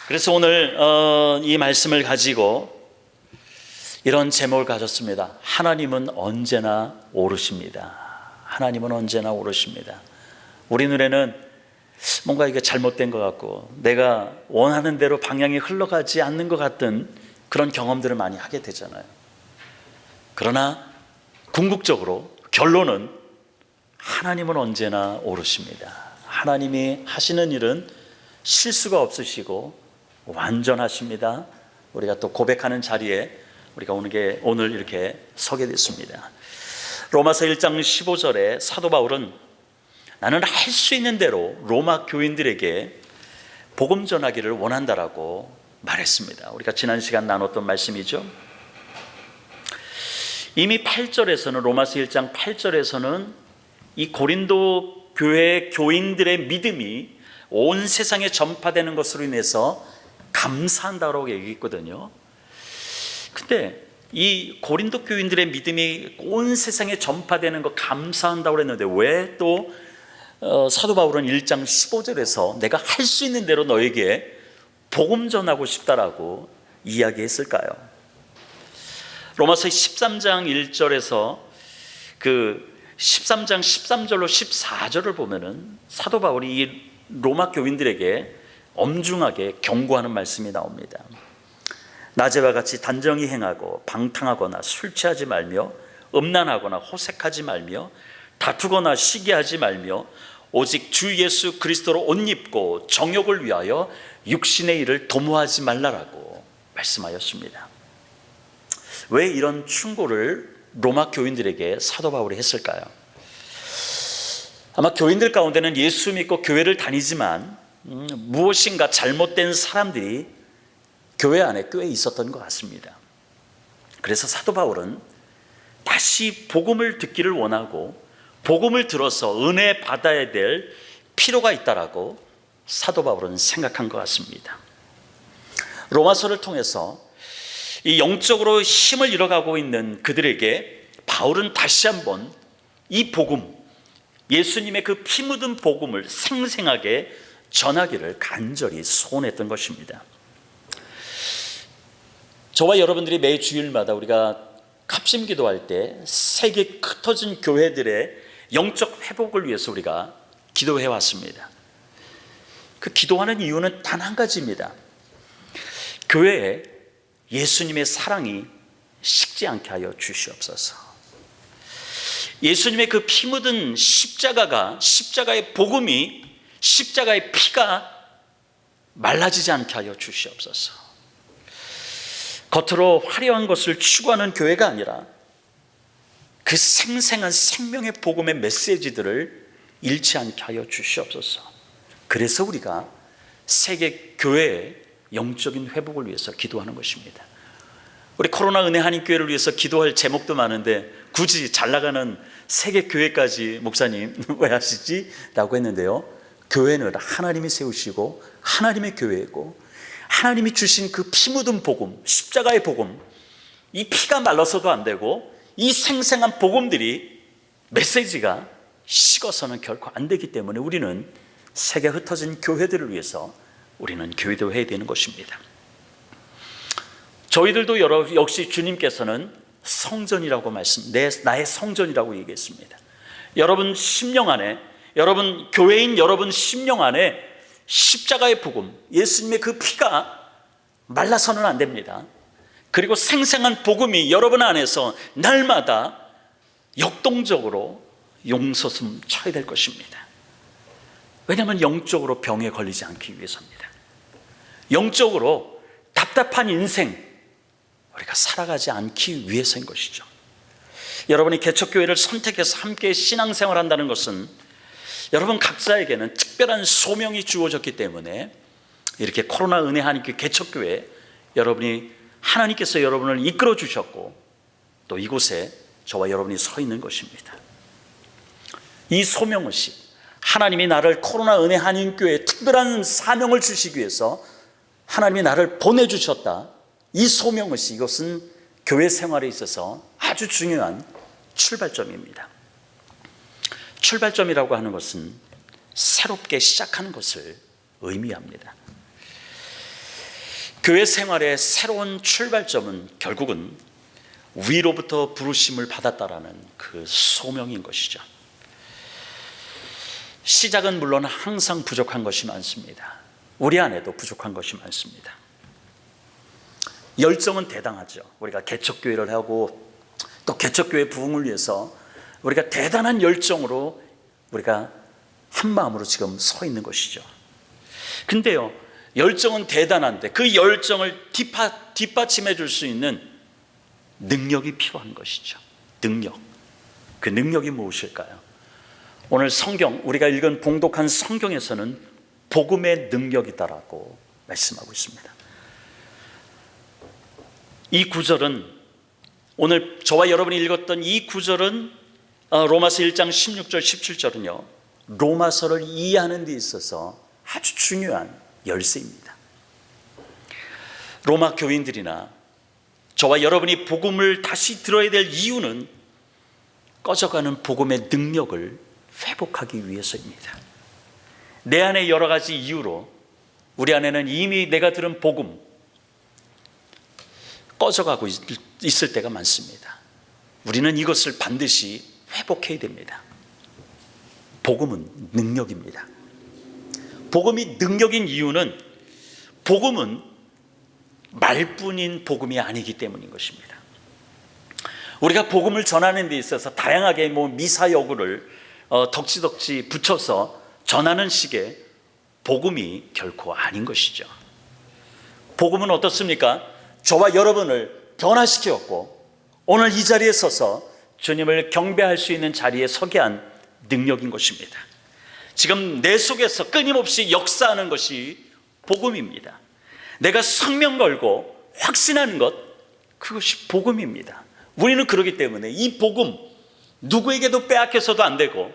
그래서 오늘 이 말씀을 가지고 이런 제목을 가졌습니다. 하나님은 언제나 오르십니다. 하나님은 언제나 오르십니다. 우리 눈에는 뭔가 이게 잘못된 것 같고 내가 원하는 대로 방향이 흘러가지 않는 것 같은 그런 경험들을 많이 하게 되잖아요. 그러나 궁극적으로 결론은 하나님은 언제나 오르십니다. 하나님이 하시는 일은 실수가 없으시고 완전하십니다. 우리가 또 고백하는 자리에 우리가 오늘 이렇게 서게 됐습니다. 로마서 1장 15절에 사도 바울은 나는 할 수 있는 대로 로마 교인들에게 복음 전하기를 원한다라고 말했습니다. 우리가 지난 시간 나눴던 말씀이죠. 이미 8절에서는 로마서 1장 8절에서는 이 고린도 교회 교인들의 믿음이 온 세상에 전파되는 것으로 인해서 감사한다고 얘기했거든요. 근데 이 고린도 교인들의 믿음이 온 세상에 전파되는 거 감사한다고 했는데 왜 또 사도 바울은 1장 15절에서 내가 할 수 있는 대로 너에게 복음 전하고 싶다라고 이야기했을까요? 로마서 13장 1절에서 그 13장 13절로 14절을 보면은 사도 바울이 이 로마 교인들에게 엄중하게 경고하는 말씀이 나옵니다. 낮에와 같이 단정히 행하고 방탕하거나 술 취하지 말며 음란하거나 호색하지 말며 다투거나 시기하지 말며 오직 주 예수 그리스도로 옷 입고 정욕을 위하여 육신의 일을 도모하지 말라라고 말씀하였습니다. 왜 이런 충고를 로마 교인들에게 사도 바울이 했을까요? 아마 교인들 가운데는 예수 믿고 교회를 다니지만 무엇인가 잘못된 사람들이 교회 안에 꽤 있었던 것 같습니다. 그래서 사도 바울은 다시 복음을 듣기를 원하고 복음을 들어서 은혜 받아야 될 필요가 있다라고 사도 바울은 생각한 것 같습니다. 로마서를 통해서 이 영적으로 힘을 잃어가고 있는 그들에게 바울은 다시 한번 이 복음, 예수님의 그 피 묻은 복음을 생생하게 전하기를 간절히 소원했던 것입니다. 저와 여러분들이 매 주일마다 우리가 갑심 기도할 때 세계 흩어진 교회들의 영적 회복을 위해서 우리가 기도해 왔습니다. 그 기도하는 이유는 단 한 가지입니다. 교회에 예수님의 사랑이 식지 않게 하여 주시옵소서. 예수님의 그 피 묻은 십자가의 복음이, 십자가의 피가 말라지지 않게 하여 주시옵소서. 겉으로 화려한 것을 추구하는 교회가 아니라 그 생생한 생명의 복음의 메시지들을 잃지 않게 하여 주시옵소서. 그래서 우리가 세계 교회의 영적인 회복을 위해서 기도하는 것입니다. 우리 코로나 은혜 한인교회를 위해서 기도할 제목도 많은데 굳이 잘 나가는 세계 교회까지 목사님 왜 하시지? 라고 했는데요, 교회는 하나님이 세우시고 하나님의 교회이고 하나님이 주신 그 피 묻은 복음, 십자가의 복음, 이 피가 말라서도 안 되고 이 생생한 복음들이, 메시지가 식어서는 결코 안 되기 때문에 우리는 세계 흩어진 교회들을 위해서 우리는 기도해야 되는 것입니다. 저희들도 역시 주님께서는 성전이라고 나의 성전이라고 얘기했습니다. 여러분 심령 안에, 여러분 교회인 여러분 심령 안에 십자가의 복음, 예수님의 그 피가 말라서는 안 됩니다. 그리고 생생한 복음이 여러분 안에서 날마다 역동적으로 용솟음 쳐야 될 것입니다. 왜냐하면 영적으로 병에 걸리지 않기 위해서입니다. 영적으로 답답한 인생 우리가 살아가지 않기 위해서인 것이죠. 여러분이 개척교회를 선택해서 함께 신앙생활 한다는 것은 여러분 각자에게는 특별한 소명이 주어졌기 때문에 이렇게 코로나 은혜 한인교회 개척교회, 여러분이 하나님께서 여러분을 이끌어 주셨고 또 이곳에 저와 여러분이 서 있는 것입니다. 이 소명의식, 하나님이 나를 코로나 은혜 한인교회에 특별한 사명을 주시기 위해서 하나님이 나를 보내주셨다. 이 소명의식, 이것은 교회 생활에 있어서 아주 중요한 출발점입니다. 출발점이라고 하는 것은 새롭게 시작하는 것을 의미합니다. 교회 생활의 새로운 출발점은 결국은 위로부터 부르심을 받았다라는 그 소명인 것이죠. 시작은 물론 항상 부족한 것이 많습니다. 우리 안에도 부족한 것이 많습니다. 열정은 대단하죠. 우리가 개척교회를 하고 또 개척교회 부흥을 위해서 우리가 대단한 열정으로 우리가 한 마음으로 지금 서 있는 것이죠. 근데요, 열정은 대단한데 그 열정을 뒷받침해 줄 수 있는 능력이 필요한 것이죠. 능력. 그 능력이 무엇일까요? 오늘 성경, 우리가 읽은 봉독한 성경에서는 복음의 능력이다라고 말씀하고 있습니다. 이 구절은, 오늘 저와 여러분이 읽었던 이 구절은 로마서 1장 16절 17절은요 로마서를 이해하는 데 있어서 아주 중요한 열쇠입니다. 로마 교인들이나 저와 여러분이 복음을 다시 들어야 될 이유는 꺼져가는 복음의 능력을 회복하기 위해서입니다. 내 안에 여러 가지 이유로 우리 안에는 이미 내가 들은 복음 꺼져가고 있을 때가 많습니다. 우리는 이것을 반드시 회복해야 됩니다. 복음은 능력입니다. 복음이 능력인 이유는 복음은 말뿐인 복음이 아니기 때문인 것입니다. 우리가 복음을 전하는 데 있어서 다양하게 미사여구를 덕지덕지 붙여서 전하는 식의 복음이 결코 아닌 것이죠. 복음은 어떻습니까? 저와 여러분을 변화시켰고 오늘 이 자리에 서서 주님을 경배할 수 있는 자리에 서게 한 능력인 것입니다. 지금 내 속에서 끊임없이 역사하는 것이 복음입니다. 내가 성명 걸고 확신하는 것, 그것이 복음입니다. 우리는 그렇기 때문에 이 복음 누구에게도 빼앗겨서도 안 되고,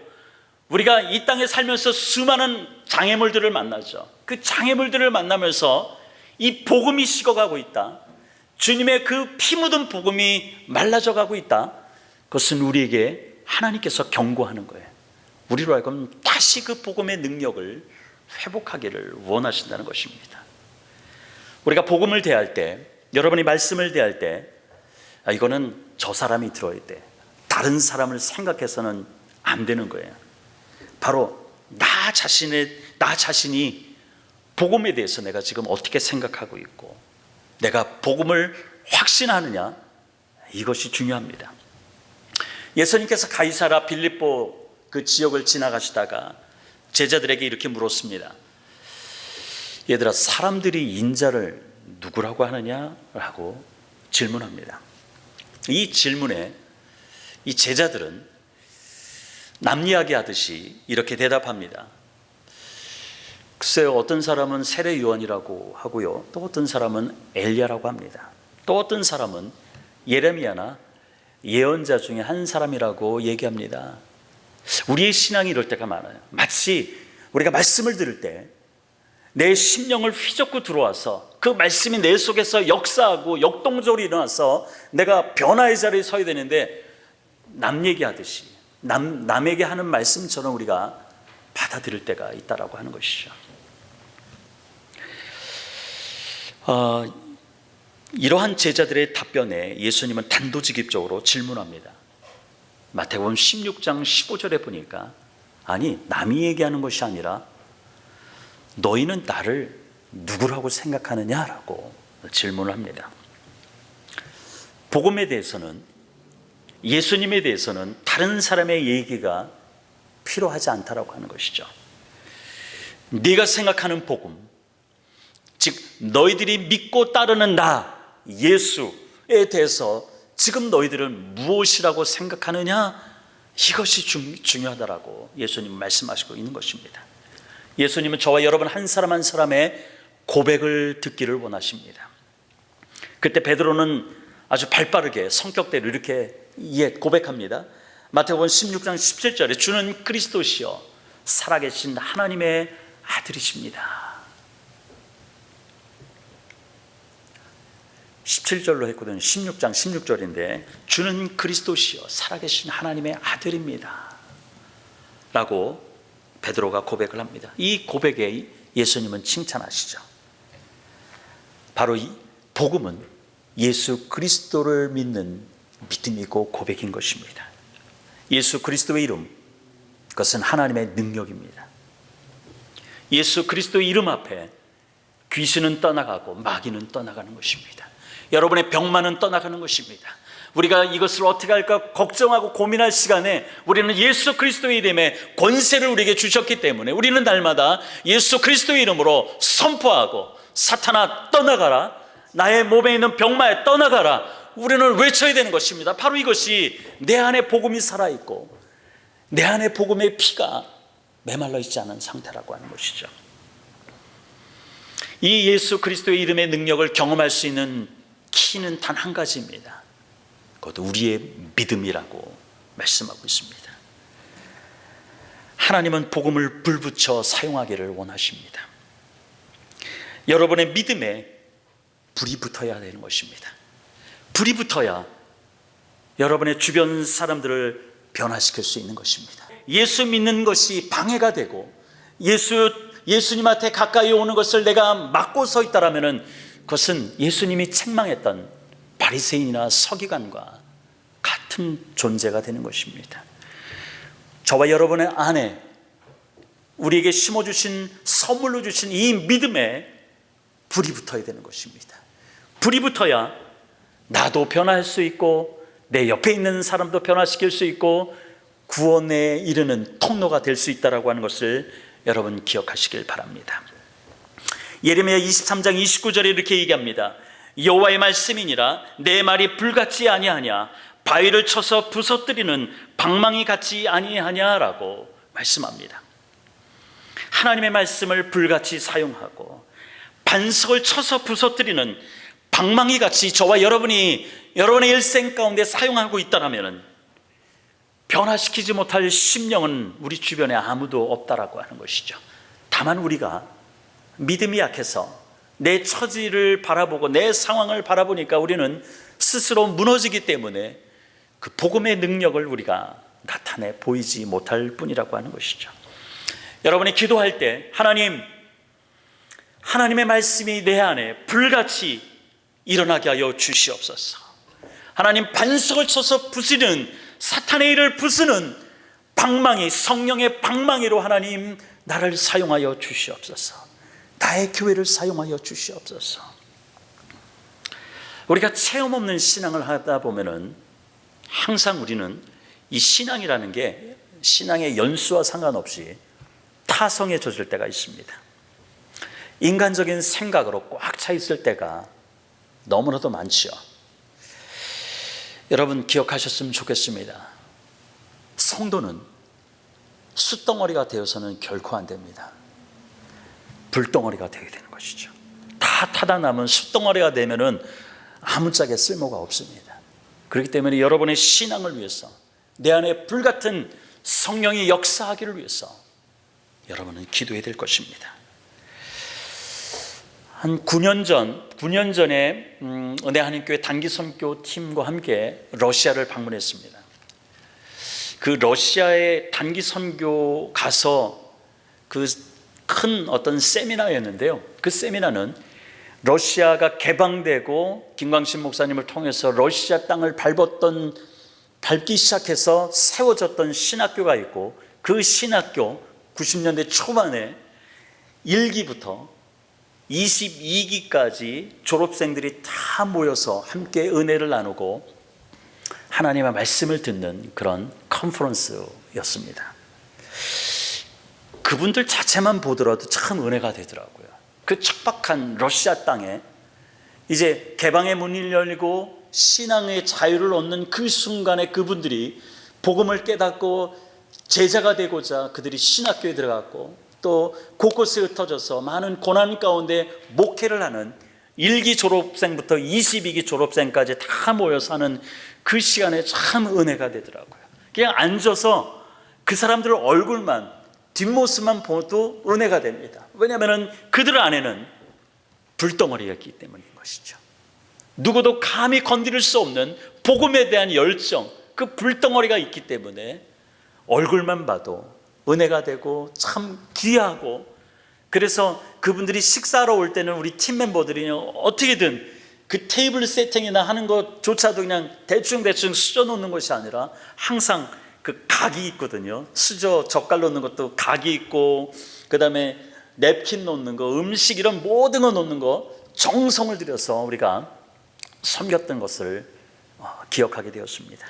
우리가 이 땅에 살면서 수많은 장애물들을 만나죠. 그 장애물들을 만나면서 이 복음이 식어가고 있다, 주님의 그 피 묻은 복음이 말라져 가고 있다, 그것은 우리에게 하나님께서 경고하는 거예요. 우리로 하여금 다시 그 복음의 능력을 회복하기를 원하신다는 것입니다. 우리가 복음을 대할 때, 여러분이 말씀을 대할 때, 이거는 저 사람이 들어야 돼, 다른 사람을 생각해서는 안 되는 거예요. 바로 나 자신이 복음에 대해서 내가 지금 어떻게 생각하고 있고 내가 복음을 확신하느냐, 이것이 중요합니다. 예수님께서 가이사라 빌립보 그 지역을 지나가시다가 제자들에게 이렇게 물었습니다. 얘들아, 사람들이 인자를 누구라고 하느냐라고 질문합니다. 이 질문에 이 제자들은 남 이야기 하듯이 이렇게 대답합니다. 글쎄요, 어떤 사람은 세례 요한이라고 하고요, 또 어떤 사람은 엘리야라고 합니다. 또 어떤 사람은 예레미야나 예언자 중에 한 사람이라고 얘기합니다. 우리의 신앙이 이럴 때가 많아요. 마치 우리가 말씀을 들을 때 내 심령을 휘젓고 들어와서 그 말씀이 내 속에서 역사하고 역동적으로 일어나서 내가 변화의 자리에 서야 되는데, 남 얘기하듯이 남에게 하는 말씀처럼 우리가 받아들일 때가 있다라고 하는 것이죠. 이러한 제자들의 답변에 예수님은 단도직입적으로 질문합니다. 마태복음 16장 15절에 보니까, 아니, 남이 얘기하는 것이 아니라 너희는 나를 누구라고 생각하느냐라고 질문을 합니다. 복음에 대해서는, 예수님에 대해서는 다른 사람의 얘기가 필요하지 않다라고 하는 것이죠. 네가 생각하는 복음, 즉 너희들이 믿고 따르는 나 예수에 대해서 지금 너희들은 무엇이라고 생각하느냐, 이것이 중요하다라고 예수님은 말씀하시고 있는 것입니다. 예수님은 저와 여러분 한 사람 한 사람의 고백을 듣기를 원하십니다. 그때 베드로는 아주 발빠르게 성격대로 이렇게 고백합니다. 마태복음 16장 17절에 주는 그리스도시요 살아계신 하나님의 아들이십니다. 17절로 했거든요. 16장 16절인데 주는 그리스도시요 살아계신 하나님의 아들입니다 라고 베드로가 고백을 합니다. 이 고백에 예수님은 칭찬하시죠. 바로 이 복음은 예수 그리스도를 믿는 믿음이고 고백인 것입니다. 예수 그리스도의 이름, 그것은 하나님의 능력입니다. 예수 그리스도의 이름 앞에 귀신은 떠나가고 마귀는 떠나가는 것입니다. 여러분의 병만은 떠나가는 것입니다. 우리가 이것을 어떻게 할까 걱정하고 고민할 시간에 우리는 예수 그리스도의 이름에 권세를 우리에게 주셨기 때문에 우리는 날마다 예수 그리스도의 이름으로 선포하고, 사탄아 떠나가라, 나의 몸에 있는 병마에 떠나가라, 우리는 외쳐야 되는 것입니다. 바로 이것이 내 안에 복음이 살아있고 내 안에 복음의 피가 메말라 있지 않은 상태라고 하는 것이죠. 이 예수 그리스도의 이름의 능력을 경험할 수 있는 키는 단 한 가지입니다. 그것도 우리의 믿음이라고 말씀하고 있습니다. 하나님은 복음을 불붙여 사용하기를 원하십니다. 여러분의 믿음에 불이 붙어야 되는 것입니다. 불이 붙어야 여러분의 주변 사람들을 변화시킬 수 있는 것입니다. 예수 믿는 것이 방해가 되고 예수님한테 가까이 오는 것을 내가 막고 서 있다라면 그것은 예수님이 책망했던 바리새인이나 서기관과 같은 존재가 되는 것입니다. 저와 여러분의 안에 우리에게 심어주신, 선물로 주신 이 믿음에 불이 붙어야 되는 것입니다. 불이 붙어야 나도 변화할 수 있고 내 옆에 있는 사람도 변화시킬 수 있고 구원에 이르는 통로가 될 수 있다고 하는 것을 여러분 기억하시길 바랍니다. 예레미야 23장 29절에 이렇게 얘기합니다. 여호와의 말씀이니라 내 말이 불같지 아니하냐, 바위를 쳐서 부서뜨리는 방망이 같지 아니하냐라고 말씀합니다. 하나님의 말씀을 불같이 사용하고 반석을 쳐서 부서뜨리는 방망이 같이 저와 여러분이 여러분의 일생 가운데 사용하고 있다면 변화시키지 못할 심령은 우리 주변에 아무도 없다라고 하는 것이죠. 다만 우리가 믿음이 약해서 내 처지를 바라보고 내 상황을 바라보니까 우리는 스스로 무너지기 때문에 그 복음의 능력을 우리가 나타내 보이지 못할 뿐이라고 하는 것이죠. 여러분이 기도할 때 하나님의 말씀이 내 안에 불같이 일어나게 하여 주시옵소서. 하나님, 반석을 쳐서 부수는, 사탄의 일을 부수는 방망이, 성령의 방망이로 하나님 나를 사용하여 주시옵소서. 나의 교회를 사용하여 주시옵소서. 우리가 체험 없는 신앙을 하다 보면은 항상 우리는 이 신앙이라는 게 신앙의 연수와 상관없이 타성에 젖을 때가 있습니다. 인간적인 생각으로 꽉 차 있을 때가 너무나도 많지요. 여러분 기억하셨으면 좋겠습니다. 성도는 숯덩어리가 되어서는 결코 안 됩니다. 불덩어리가 되어야 되는 것이죠. 다 타다 남은 숯덩어리가 되면은 아무짝에 쓸모가 없습니다. 그렇기 때문에 여러분의 신앙을 위해서, 내 안에 불같은 성령이 역사하기를 위해서 여러분은 기도해야 될 것입니다. 한 9년 전에 은혜 하나님교회 단기선교 팀과 함께 러시아를 방문했습니다. 그 러시아에 단기선교 가서 그 큰 어떤 세미나였는데요. 그 세미나는 러시아가 개방되고 김광신 목사님을 통해서 러시아 땅을 밟기 시작해서 세워졌던 신학교가 있고, 그 신학교 90년대 초반에 1기부터 22기까지 졸업생들이 다 모여서 함께 은혜를 나누고 하나님의 말씀을 듣는 그런 컨퍼런스였습니다. 그분들 자체만 보더라도 참 은혜가 되더라고요. 그 척박한 러시아 땅에 이제 개방의 문이 열리고 신앙의 자유를 얻는 그 순간에 그분들이 복음을 깨닫고 제자가 되고자 그들이 신학교에 들어갔고, 또 곳곳에 흩어져서 많은 고난 가운데 목회를 하는 1기 졸업생부터 22기 졸업생까지 다 모여서 하는 그 시간에 참 은혜가 되더라고요. 그냥 앉아서 그 사람들 얼굴만, 뒷모습만 보도 은혜가 됩니다. 왜냐하면 그들 안에는 불덩어리였기 때문인 것이죠. 누구도 감히 건드릴 수 없는 복음에 대한 열정, 그 불덩어리가 있기 때문에 얼굴만 봐도 은혜가 되고 참 귀하고, 그래서 그분들이 식사하러 올 때는 우리 팀 멤버들이 어떻게든 그 테이블 세팅이나 하는 것조차도 그냥 대충 수저 놓는 것이 아니라 항상 그 각이 있거든요. 수저 젓갈 놓는 것도 각이 있고, 그 다음에 냅킨 놓는 거, 음식 이런 모든 거 놓는 거 정성을 들여서 우리가 섬겼던 것을 기억하게 되었습니다.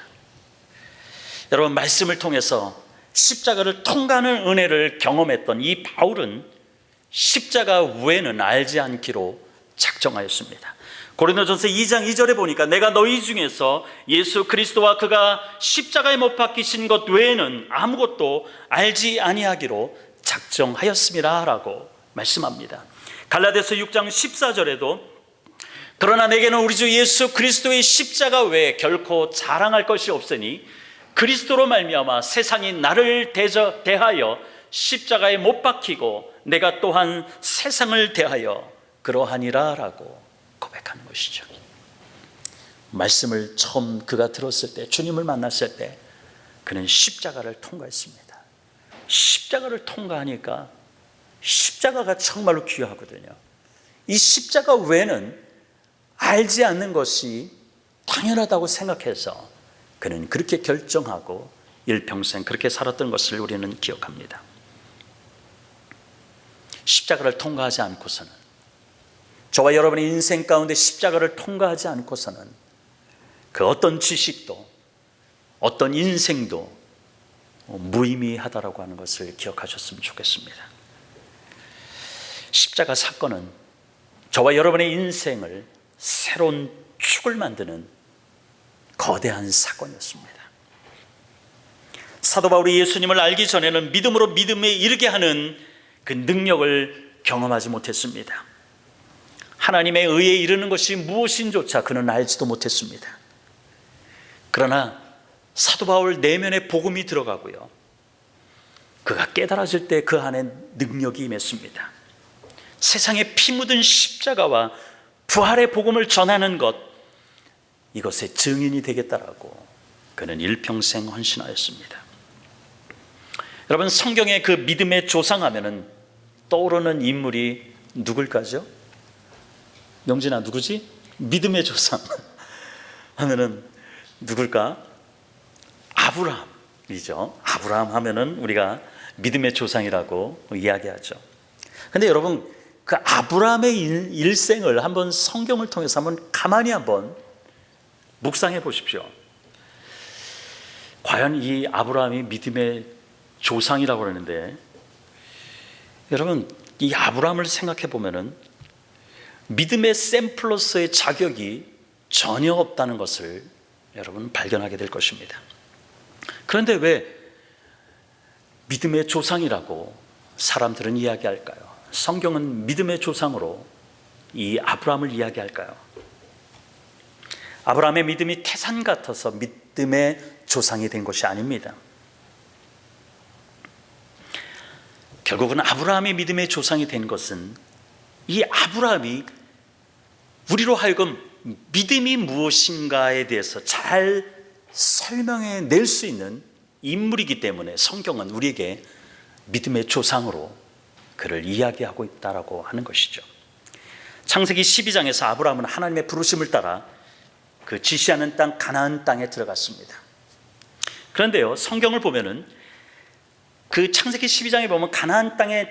여러분, 말씀을 통해서 십자가를 통과하는 은혜를 경험했던 이 바울은 십자가 외에는 알지 않기로 작정하였습니다. 고린도전서 2장 2절에 보니까 내가 너희 중에서 예수 그리스도와 그가 십자가에 못 박히신 것 외에는 아무것도 알지 아니하기로 작정하였습니다 라고 말씀합니다. 갈라디아서 6장 14절에도 그러나 내게는 우리 주 예수 그리스도의 십자가 외에 결코 자랑할 것이 없으니 그리스도로 말미암아 세상이 나를 대하여 십자가에 못 박히고 내가 또한 세상을 대하여 그러하니라 라고 고백하는 것이죠. 말씀을 처음 그가 들었을 때, 주님을 만났을 때 그는 십자가를 통과했습니다. 십자가를 통과하니까 십자가가 정말로 귀하거든요. 이 십자가 외에는 알지 않는 것이 당연하다고 생각해서 그는 그렇게 결정하고 일평생 그렇게 살았던 것을 우리는 기억합니다. 십자가를 통과하지 않고서는, 저와 여러분의 인생 가운데 십자가를 통과하지 않고서는 그 어떤 지식도 어떤 인생도 무의미하다라고 하는 것을 기억하셨으면 좋겠습니다. 십자가 사건은 저와 여러분의 인생을 새로운 축을 만드는 거대한 사건이었습니다. 사도 바울이 예수님을 알기 전에는 믿음으로 믿음에 이르게 하는 그 능력을 경험하지 못했습니다. 하나님의 의에 이르는 것이 무엇인조차 그는 알지도 못했습니다. 그러나 사도 바울 내면에 복음이 들어가고요, 그가 깨달아질 때 그 안에 능력이 임했습니다. 세상에 피 묻은 십자가와 부활의 복음을 전하는 것, 이것의 증인이 되겠다라고 그는 일평생 헌신하였습니다. 여러분, 성경의 그 믿음의 조상하면은 떠오르는 인물이 누굴까죠? 명진아, 누구지? 믿음의 조상 하면은 누굴까? 아브라함이죠. 아브라함 하면은 우리가 믿음의 조상이라고 이야기하죠. 근데 여러분, 그 아브라함의 일생을 한번 성경을 통해서 한번 가만히 한번 묵상해 보십시오. 과연 이 아브라함이 믿음의 조상이라고 그러는데, 여러분, 이 아브라함을 생각해 보면은 믿음의 샘플로서의 자격이 전혀 없다는 것을 여러분 발견하게 될 것입니다. 그런데 왜 믿음의 조상이라고 사람들은 이야기할까요? 성경은 믿음의 조상으로 이 아브라함을 이야기할까요? 아브라함의 믿음이 태산 같아서 믿음의 조상이 된 것이 아닙니다. 결국은 아브라함이 믿음의 조상이 된 것은 이 아브라함이 우리로 하여금 믿음이 무엇인가에 대해서 잘 설명해 낼 수 있는 인물이기 때문에 성경은 우리에게 믿음의 조상으로 그를 이야기하고 있다라고 하는 것이죠. 창세기 12장에서 아브라함은 하나님의 부르심을 따라 그 지시하는 땅 가나안 땅에 들어갔습니다. 그런데요, 성경을 보면은 그 창세기 12장에 보면 가나안 땅에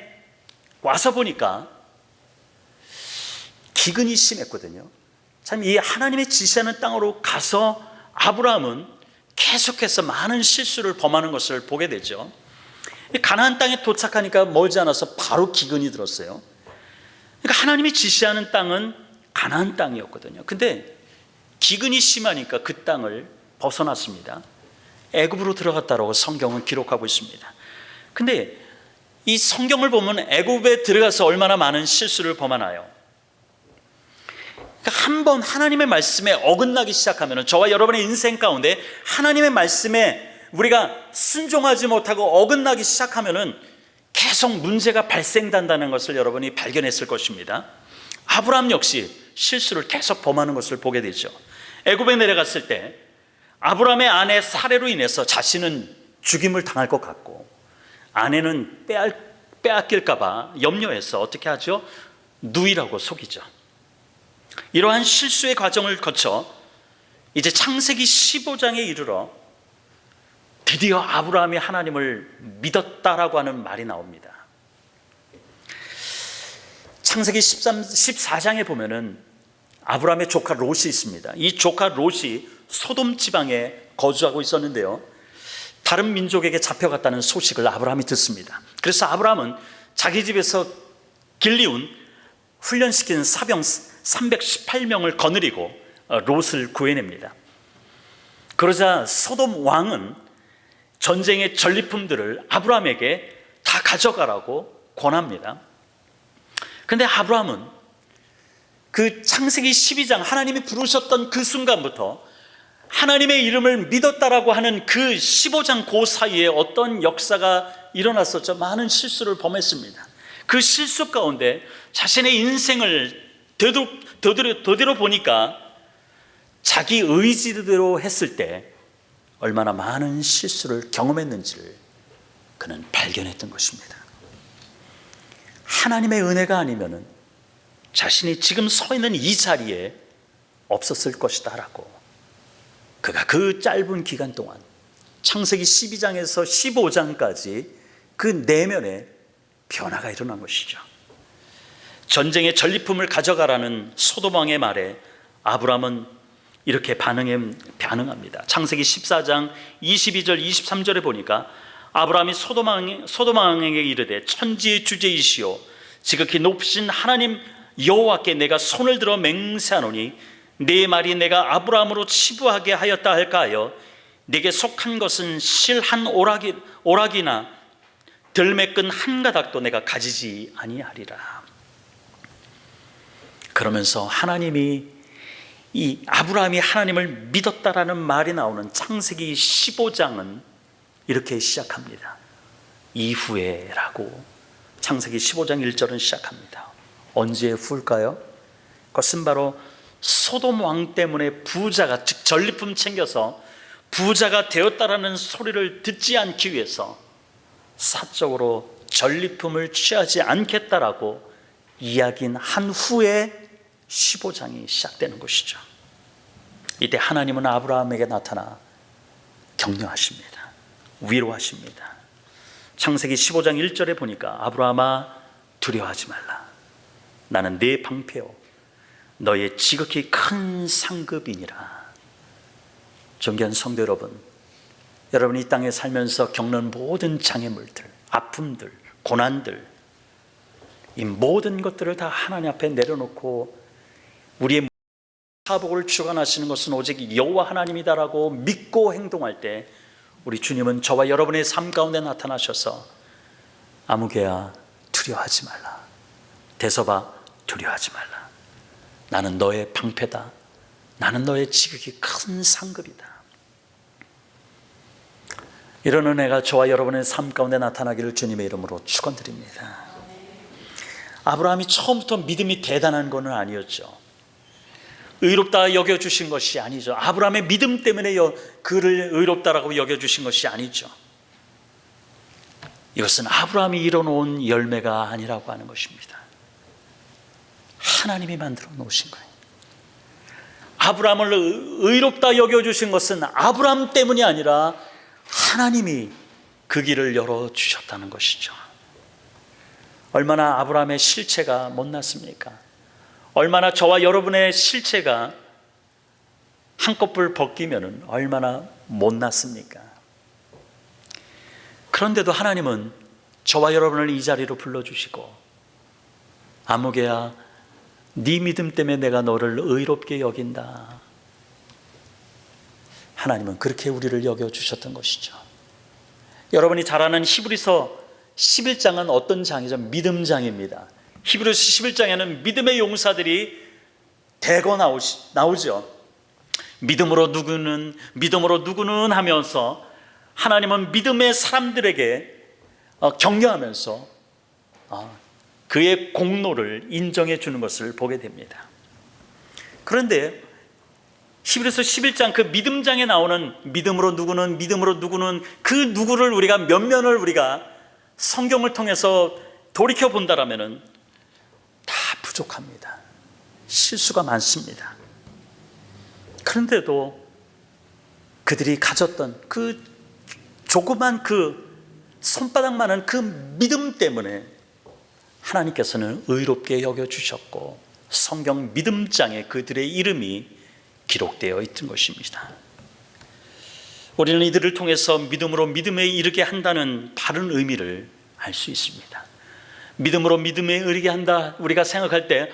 와서 보니까 기근이 심했거든요. 참, 이 하나님의 지시하는 땅으로 가서 아브라함은 계속해서 많은 실수를 범하는 것을 보게 되죠. 가나안 땅에 도착하니까 멀지 않아서 바로 기근이 들었어요. 그러니까 하나님이 지시하는 땅은 가나안 땅이었거든요. 근데 기근이 심하니까 그 땅을 벗어났습니다. 애굽으로 들어갔다라고 성경은 기록하고 있습니다. 근데 이 성경을 보면 애굽에 들어가서 얼마나 많은 실수를 범하나요? 그러니까 한번 하나님의 말씀에 어긋나기 시작하면, 저와 여러분의 인생 가운데 하나님의 말씀에 우리가 순종하지 못하고 어긋나기 시작하면 계속 문제가 발생된다는 것을 여러분이 발견했을 것입니다. 아브라함 역시 실수를 계속 범하는 것을 보게 되죠. 애굽에 내려갔을 때 아브라함의 아내 사레로 인해서 자신은 죽임을 당할 것 같고, 아내는 빼앗길까봐 염려해서 어떻게 하죠? 누이라고 속이죠. 이러한 실수의 과정을 거쳐 이제 창세기 15장에 이르러 드디어 아브라함이 하나님을 믿었다라고 하는 말이 나옵니다. 창세기 14장에 보면은 아브라함의 조카 롯이 있습니다. 이 조카 롯이 소돔 지방에 거주하고 있었는데요, 다른 민족에게 잡혀갔다는 소식을 아브라함이 듣습니다. 그래서 아브라함은 자기 집에서 길리운 훈련시킨 사병 318명을 거느리고 롯을 구해냅니다. 그러자 소돔 왕은 전쟁의 전리품들을 아브라함에게 다 가져가라고 권합니다. 그런데 아브라함은 그 창세기 12장 하나님이 부르셨던 그 순간부터 하나님의 이름을 믿었다라고 하는 그 15장 그 사이에 어떤 역사가 일어났었죠. 많은 실수를 범했습니다. 그 실수 가운데 자신의 인생을 되돌아보니까 자기 의지대로 했을 때 얼마나 많은 실수를 경험했는지를 그는 발견했던 것입니다. 하나님의 은혜가 아니면은 자신이 지금 서 있는 이 자리에 없었을 것이다 라고 그가 그 짧은 기간 동안 창세기 12장에서 15장까지 그 내면에 변화가 일어난 것이죠. 전쟁의 전리품을 가져가라는 소돔 왕의 말에 아브라함은 이렇게 반응합니다. 창세기 14장 22절 23절에 보니까 아브라함이 소돔 왕에게 이르되 천지의 주제이시오 지극히 높으신 하나님 여호와께 내가 손을 들어 맹세하노니 네 말이 내가 아브라함으로 치부하게 하였다 할까 하여 네게 속한 것은 실 한 오락이나 들매끈 한 가닥도 내가 가지지 아니하리라. 그러면서 하나님이 이 아브라함이 하나님을 믿었다라는 말이 나오는 창세기 15장은 이렇게 시작합니다. 이후에라고 창세기 15장 1절은 시작합니다. 언제 후일까요? 그것은 바로 소돔 왕 때문에 부자가, 즉 전리품 챙겨서 부자가 되었다라는 소리를 듣지 않기 위해서 사적으로 전리품을 취하지 않겠다라고 이야기한 후에 15장이 시작되는 것이죠. 이때 하나님은 아브라함에게 나타나 격려하십니다. 위로하십니다. 창세기 15장 1절에 보니까 아브라함아 두려워하지 말라. 나는 네 방패요 너의 지극히 큰 상급이니라. 존귀한 성도 여러분, 여러분이 이 땅에 살면서 겪는 모든 장애물들, 아픔들, 고난들, 이 모든 것들을 다 하나님 앞에 내려놓고 우리의 사복을 주관하시는 것은 오직 여호와 하나님이다라고 믿고 행동할 때 우리 주님은 저와 여러분의 삶 가운데 나타나셔서 아무개야 두려워하지 말라. 대서봐 두려워하지 말라. 나는 너의 방패다. 나는 너의 지극히 큰 상급이다. 이런 은혜가 저와 여러분의 삶 가운데 나타나기를 주님의 이름으로 축원드립니다. 아브라함이 처음부터 믿음이 대단한 것은 아니었죠. 의롭다 여겨주신 것이 아니죠. 아브라함의 믿음 때문에 그를 의롭다라고 여겨주신 것이 아니죠. 이것은 아브라함이 이뤄놓은 열매가 아니라고 하는 것입니다. 하나님이 만들어 놓으신 거예요. 아브라함을 의롭다 여겨주신 것은 아브라함 때문이 아니라 하나님이 그 길을 열어주셨다는 것이죠. 얼마나 아브라함의 실체가 못났습니까? 얼마나 저와 여러분의 실체가 한꺼풀 벗기면 얼마나 못났습니까? 그런데도 하나님은 저와 여러분을 이 자리로 불러주시고 아무개야 네 믿음 때문에 내가 너를 의롭게 여긴다. 하나님은 그렇게 우리를 여겨주셨던 것이죠. 여러분이 잘 아는 히브리서 11장은 어떤 장이죠? 믿음장입니다. 히브리서 11장에는 믿음의 용사들이 대거 나오죠. 믿음으로 누구는 하면서 하나님은 믿음의 사람들에게 격려하면서 그의 공로를 인정해 주는 것을 보게 됩니다. 그런데 히브리서 11장 그 믿음장에 나오는 믿음으로 누구는 그 누구를 우리가 몇 면을 우리가 성경을 통해서 돌이켜 본다라면은 다 부족합니다. 실수가 많습니다. 그런데도 그들이 가졌던 그 조그만 그 손바닥만한 그 믿음 때문에 하나님께서는 의롭게 여겨주셨고 성경 믿음장에 그들의 이름이 기록되어 있던 것입니다. 우리는 이들을 통해서 믿음으로 믿음에 이르게 한다는 바른 의미를 알 수 있습니다. 믿음으로 믿음에 이르게 한다, 우리가 생각할 때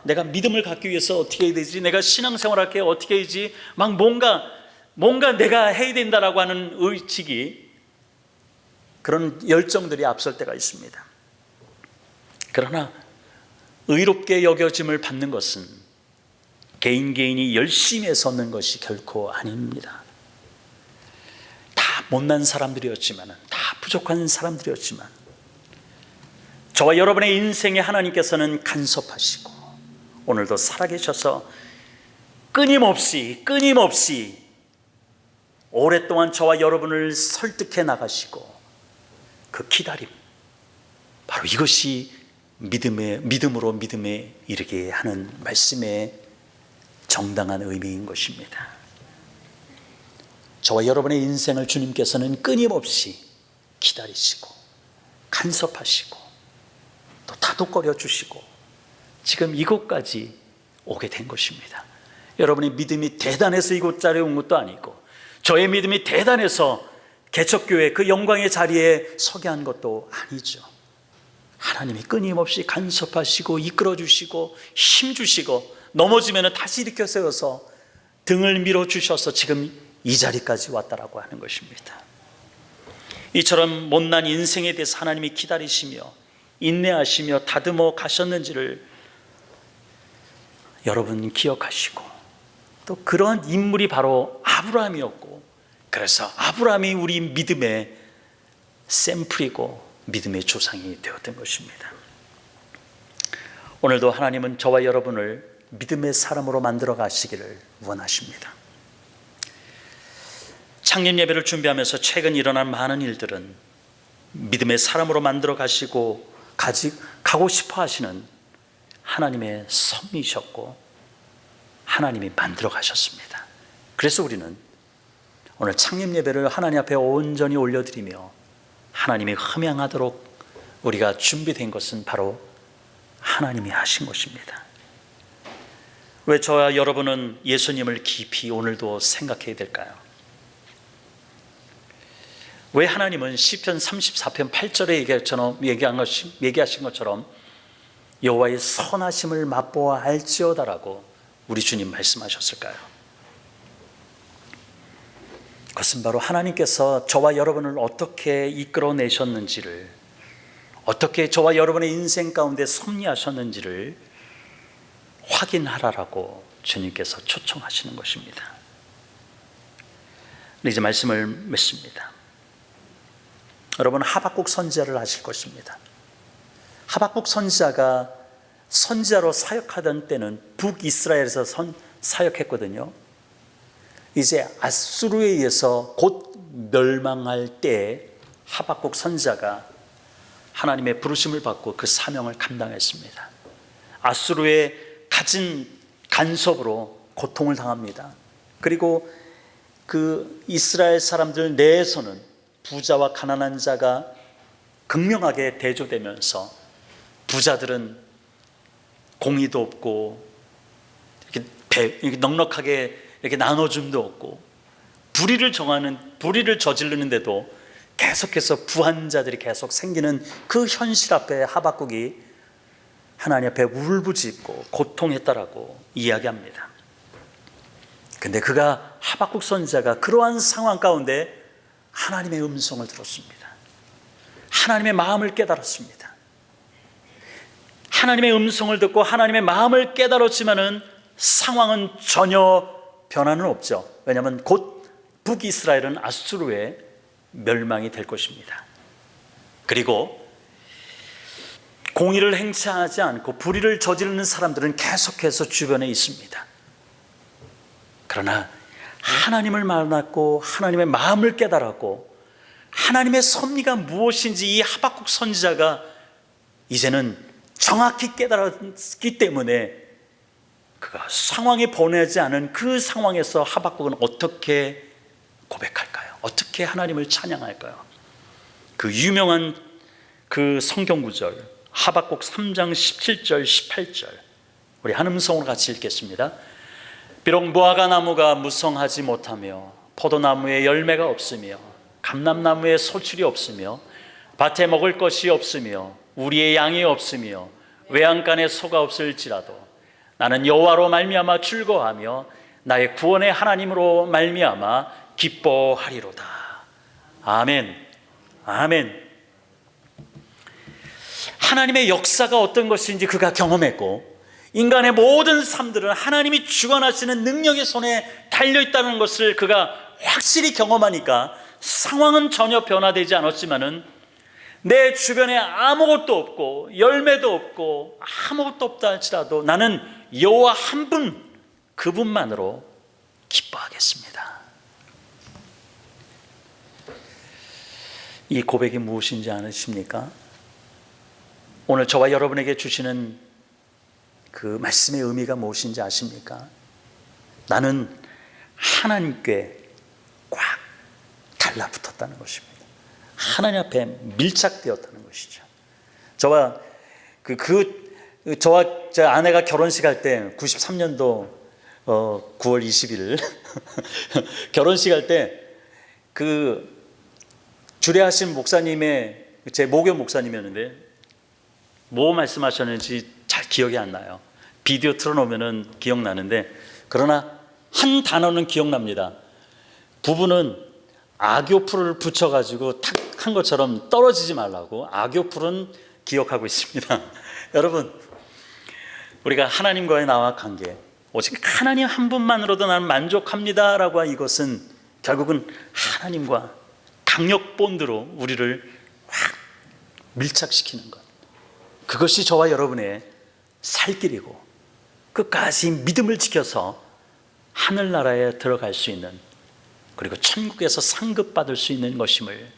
내가 믿음을 갖기 위해서 어떻게 해야 되지? 내가 신앙생활할 게 어떻게 해야지? 막 뭔가 내가 해야 된다라고 하는 의식이, 그런 열정들이 앞설 때가 있습니다. 그러나 의롭게 여겨짐을 받는 것은 개인이 열심히 해서 얻는 것이 결코 아닙니다. 다 못난 사람들이었지만, 다 부족한 사람들이었지만, 저와 여러분의 인생에 하나님께서는 간섭하시고 오늘도 살아계셔서 끊임없이 오랫동안 저와 여러분을 설득해 나가시고, 그 기다림, 바로 이것이 믿음으로 믿음에 이르게 하는 말씀의 정당한 의미인 것입니다. 저와 여러분의 인생을 주님께서는 끊임없이 기다리시고 간섭하시고 또 다독거려 주시고 지금 이곳까지 오게 된 것입니다. 여러분의 믿음이 대단해서 이곳 자리에 온 것도 아니고, 저의 믿음이 대단해서 개척교회 그 영광의 자리에 서게 한 것도 아니죠. 하나님이 끊임없이 간섭하시고 이끌어주시고 힘주시고, 넘어지면 다시 일으켜 세워서 등을 밀어주셔서 지금 이 자리까지 왔다라고 하는 것입니다. 이처럼 못난 인생에 대해서 하나님이 기다리시며 인내하시며 다듬어 가셨는지를 여러분 기억하시고, 또 그러한 인물이 바로 아브라함이었고, 그래서 아브라함이 우리 믿음의 샘플이고 믿음의 조상이 되었던 것입니다. 오늘도 하나님은 저와 여러분을 믿음의 사람으로 만들어 가시기를 원하십니다. 창립 예배를 준비하면서 최근 일어난 많은 일들은 믿음의 사람으로 만들어 가시고 가고 싶어 하시는 하나님의 섭리이셨고 하나님이 만들어 가셨습니다. 그래서 우리는 오늘 창립 예배를 하나님 앞에 온전히 올려드리며 하나님이 흠양하도록 우리가 준비된 것은 바로 하나님이 하신 것입니다. 왜 저와 여러분은 예수님을 깊이 오늘도 생각해야 될까요? 왜 하나님은 시편 34편 8절에 얘기하신 것처럼 여호와의 선하심을 맛보아 알지어다라고 우리 주님 말씀하셨을까요? 그것은 바로 하나님께서 저와 여러분을 어떻게 이끌어내셨는지를, 어떻게 저와 여러분의 인생 가운데 섭리하셨는지를 확인하라라고 주님께서 초청하시는 것입니다. 이제 말씀을 맺습니다. 여러분, 하박국 선지자를 아실 것입니다. 하박국 선지자가 선지자로 사역하던 때는 북이스라엘에서 사역했거든요. 이제 아수르에 의해서 곧 멸망할 때 하박국 선지자가 하나님의 부르심을 받고 그 사명을 감당했습니다. 아수르의 가진 간섭으로 고통을 당합니다. 그리고 그 이스라엘 사람들 내에서는 부자와 가난한 자가 극명하게 대조되면서 부자들은 공의도 없고 이렇게 넉넉하게 이렇게 나눠줌도 없고, 불의를 저지르는데도 계속해서 부한 자들이 계속 생기는 그 현실 앞에 하박국이 하나님 앞에 울부짖고 고통했다라고 이야기합니다. 근데 하박국 선지자가 그러한 상황 가운데 하나님의 음성을 들었습니다. 하나님의 마음을 깨달았습니다. 하나님의 음성을 듣고 하나님의 마음을 깨달았지만은 상황은 전혀 변화는 없죠. 왜냐하면 곧 북이스라엘은 아수르의 멸망이 될 것입니다. 그리고 공의를 행사하지 않고 불의를 저지르는 사람들은 계속해서 주변에 있습니다. 그러나 하나님을 만났고 하나님의 마음을 깨달았고 하나님의 섭리가 무엇인지 이 하박국 선지자가 이제는 정확히 깨달았기 때문에 그가 상황에 번하지 않은 그 상황에서 하박국은 어떻게 고백할까요? 어떻게 하나님을 찬양할까요? 그 유명한 그 성경 구절 하박국 3장 17절 18절 우리 한 음성으로 같이 읽겠습니다. 비록 무화과 나무가 무성하지 못하며 포도나무에 열매가 없으며 감람나무에 소출이 없으며 밭에 먹을 것이 없으며 우리의 양이 없으며 외양간에 소가 없을지라도 나는 여호와로 말미암아 즐거워하며 나의 구원의 하나님으로 말미암아 기뻐하리로다. 아멘. 아멘. 하나님의 역사가 어떤 것인지 그가 경험했고 인간의 모든 삶들은 하나님이 주관하시는 능력의 손에 달려있다는 것을 그가 확실히 경험하니까 상황은 전혀 변화되지 않았지만은 내 주변에 아무것도 없고 열매도 없고 아무것도 없다 할지라도 나는 여호와 한 분, 그분만으로 기뻐하겠습니다. 이 고백이 무엇인지 아십니까? 오늘 저와 여러분에게 주시는 그 말씀의 의미가 무엇인지 아십니까? 나는 하나님께 꽉 달라붙었다는 것입니다. 하나님 앞에 밀착되었다는 것이죠. 저와 제 아내가 결혼식 할 때 93년도 9월 20일 결혼식 할 때 그 주례하신 목사님의 제 모교 목사님이었는데 뭐 말씀하셨는지 잘 기억이 안 나요. 비디오 틀어놓으면 기억나는데 그러나 한 단어는 기억납니다. 부부는 악교풀을 붙여가지고 탁 한 것처럼 떨어지지 말라고 악교풀은 기억하고 있습니다. 여러분, 우리가 하나님과의 나와 관계 오직 하나님 한 분만으로도 나는 만족합니다 라고 한 이것은 결국은 하나님과 강력 본드로 우리를 확 밀착시키는 것, 그것이 저와 여러분의 살 길이고 끝까지 믿음을 지켜서 하늘나라에 들어갈 수 있는, 그리고 천국에서 상급받을 수 있는 것임을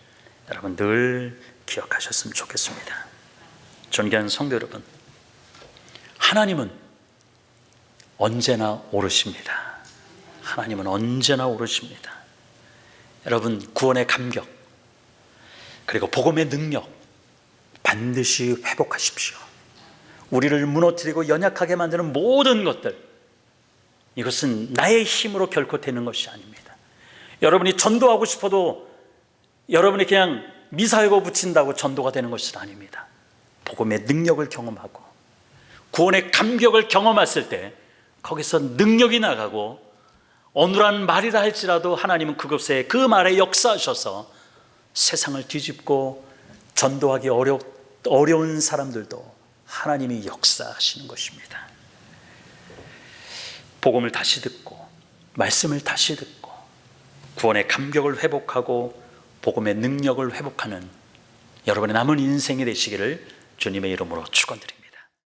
여러분 늘 기억하셨으면 좋겠습니다. 존귀하는 성도 여러분, 하나님은 언제나 오르십니다. 하나님은 언제나 오르십니다. 여러분, 구원의 감격 그리고 복음의 능력 반드시 회복하십시오. 우리를 무너뜨리고 연약하게 만드는 모든 것들, 이것은 나의 힘으로 결코 되는 것이 아닙니다. 여러분이 전도하고 싶어도 여러분이 그냥 미사여고 붙인다고 전도가 되는 것은 아닙니다. 복음의 능력을 경험하고 구원의 감격을 경험했을 때 거기서 능력이 나가고 어눌한 말이라 할지라도 하나님은 그곳에 그 말에 역사하셔서 세상을 뒤집고 전도하기 어려운 사람들도 하나님이 역사하시는 것입니다. 복음을 다시 듣고 말씀을 다시 듣고 구원의 감격을 회복하고 복음의 능력을 회복하는 여러분의 남은 인생이 되시기를 주님의 이름으로 축원드립니다.